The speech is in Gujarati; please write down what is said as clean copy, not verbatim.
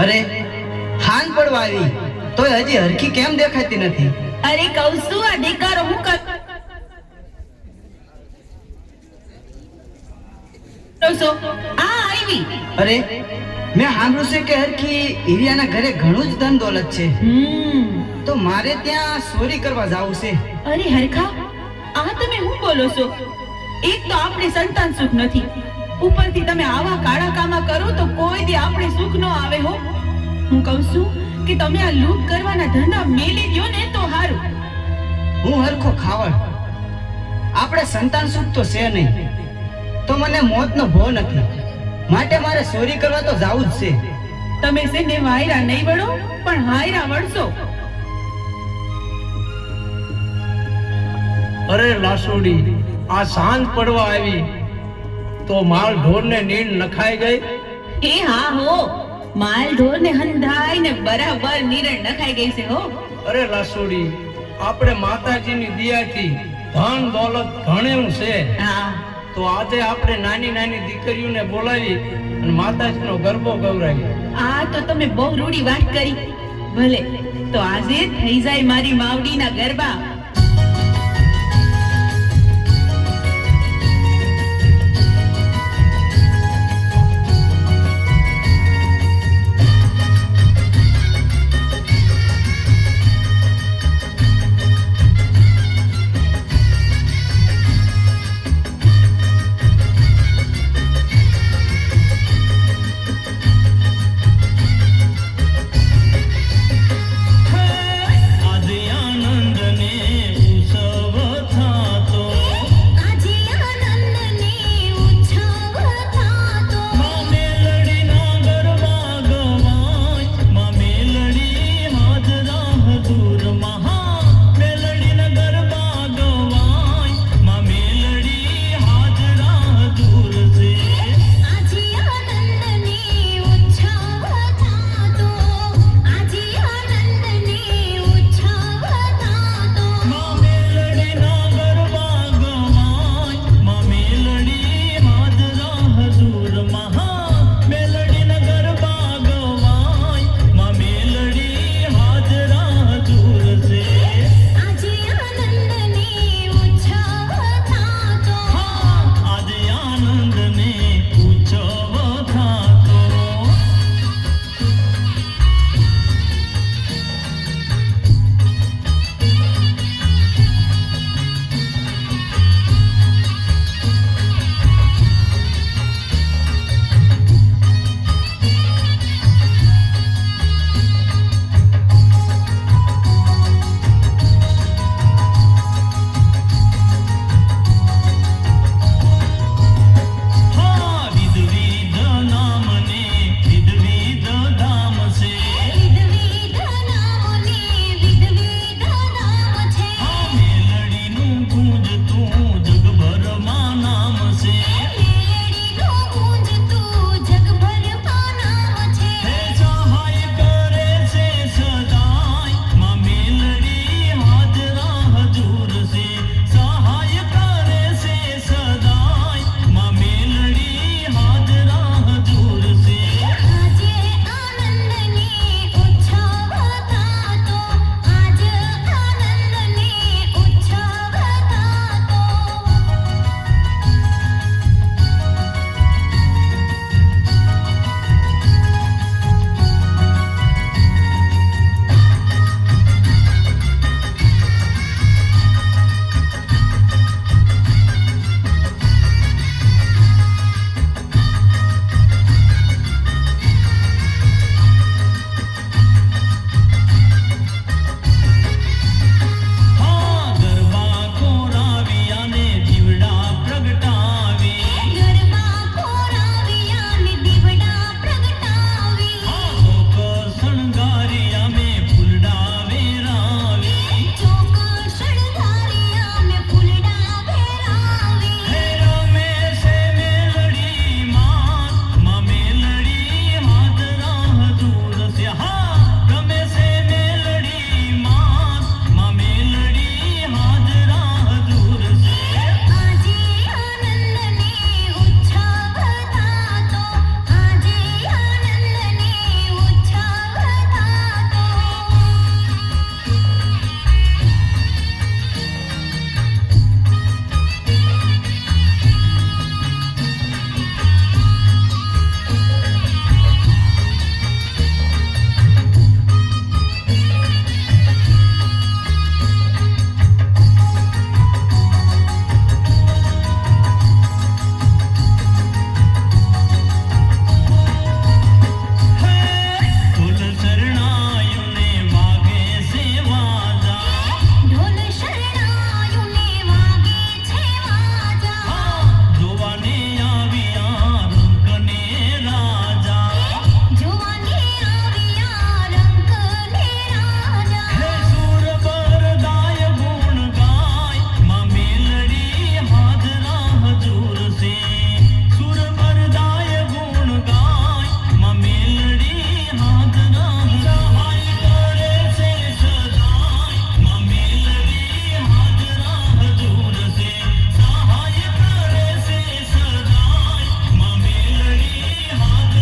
અરે હાન પડવા આવી તોય હજી હરખી કેમ દેખાતી નથી? અરે કહું છું આ દેકારો હું કરું છો? આ આવી. અરે મેં સાંભળ્યું છે કે હરખી હિરિયાના ઘરે ઘણું જ ધન દોલત છે, તો મારે ત્યાં ચોરી કરવા જાવું છે. અરે હરખા, આ તમે શું બોલો છો? એક તો આપણે સંતાન સુખ નથી, ઉપરથી તમે આવા કાળા કામા કરો તો કોઈ દી આપણે સુખ ન આવે હો. હું કહું છું કે તમે આ લૂંટ કરવાના ધંધા મેલી દ્યો ને તો હારું. હું હરખો ખાવડ, આપણે સંતાન સુખ તો છે નહીં, તો મને મોતનો ભો નથી, માટે મારે ચોરી કરવા તો જાવું જ છે. તમે છે ને વાયરા નહીં વળો પણ હાયરા વળશો. અરે લાસુડી, આ સાંજ પડવા આવી તો માલ ઢોર ને નીણ નખાઈ ગઈ. એ હા હો, માલ ઢોર ને હંધાઈ ને બરાબર નીરણ નખાઈ ગઈ છે હો. અરે લાસુડી, આપણે માતાજીની દયાથી ધન દોલત ઘણું છે, હા તો આજે આપણે નાની નાની દીકરીઓને બોલાવી અને માતાજીનો ગરબો ગવરાવી. આ તો તમે બહુ રૂડી વાત કરી. ભલે તો આજે થઈ જાય મારી માવડીના ગરબા.